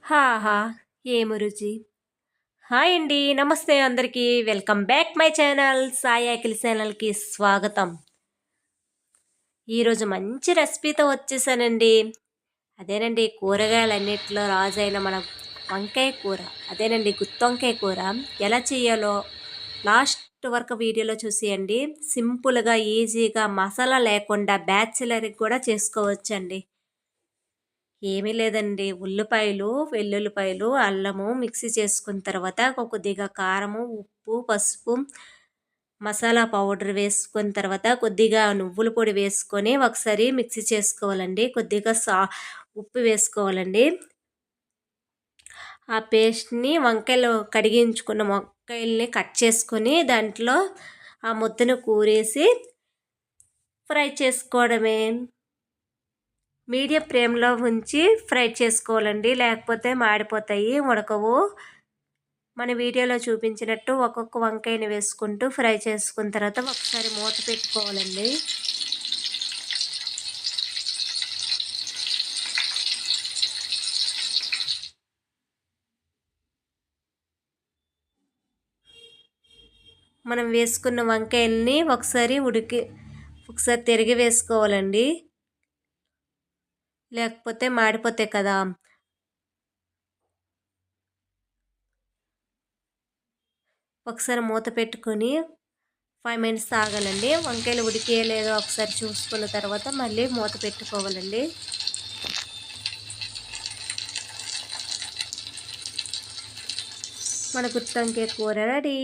ఆహా! ఏమి రుచి. హాయ్ అండి. నమస్తే అందరికీ. Welcome back my channel Sai Akhil ఛానల్‌కి స్వాగతం. ఈరోజు మంచి రెసిపీతో వచ్చేసానండి. అదేనండి కూరగాయలన్నిట్లో రాజైన మన వంకాయ కూర. అదేనండి గుత్తొంకాయ కూర ఎలా చేయాలో లాస్ట్ వరకు వీడియోలో చూసేయండి. సింపుల్‌గా, ఈజీగా మసాలా లేకుండా బ్యాచిలర్‌కి కూడా చేసుకోవచ్చండి. ఏమీ లేదండి. ఉల్లిపాయలు, వెల్లుల్లిపాయలు, అల్లము మిక్సీ చేసుకున్న తర్వాత కొద్దిగా కారము, ఉప్పు, పసుపు, మసాలా పౌడర్ వేసుకున్న తర్వాత కొద్దిగా నువ్వుల పొడి వేసుకొని ఒకసారి మిక్సీ చేసుకోవాలండి. కొద్దిగా ఉప్పు వేసుకోవాలండి. ఆ పేస్ట్‌ని వంకాయలు కడిగించుకున్న వంకాయల్ని కట్ చేసుకొని దాంట్లో ఆ ముద్దను కూరేసి ఫ్రై చేసుకోవడమే. మీడియం ఫ్లేమ్‌లో ఉంచి ఫ్రై చేసుకోవాలండి. లేకపోతే మాడిపోతాయి, ఉడకవు. మన వీడియోలో చూపించినట్టు ఒక్కొక్క వంకాయని వేసుకుంటూ ఫ్రై చేసుకున్న తర్వాత ఒకసారి మూత పెట్టుకోవాలండి. మనం వేసుకున్న వంకాయల్ని ఒకసారి తిరిగి వేసుకోవాలండి. లేకపోతే మాడిపోతాయి కదా. ఒకసారి మూత పెట్టుకొని 5 మినిట్స్ ఆగాలండి. వంకాయలు ఉడికే లేదో ఒకసారి చూసుకున్న తర్వాత మళ్ళీ మూత పెట్టుకోవాలండి. మన గుత్తొంకాయ కూర రెడీ.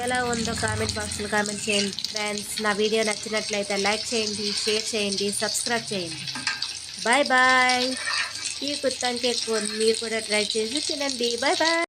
ఎలా ఉందో కామెంట్ బాక్స్లో కామెంట్ చేయండి ఫ్రెండ్స్. నా వీడియో నచ్చినట్లయితే లైక్ చేయండి, షేర్ చేయండి, సబ్స్క్రైబ్ చేయండి. Bye bye. ఈ గుత్తొంకాయ కూర మీరు కూడా ట్రై చేసి తినండి. Bye bye.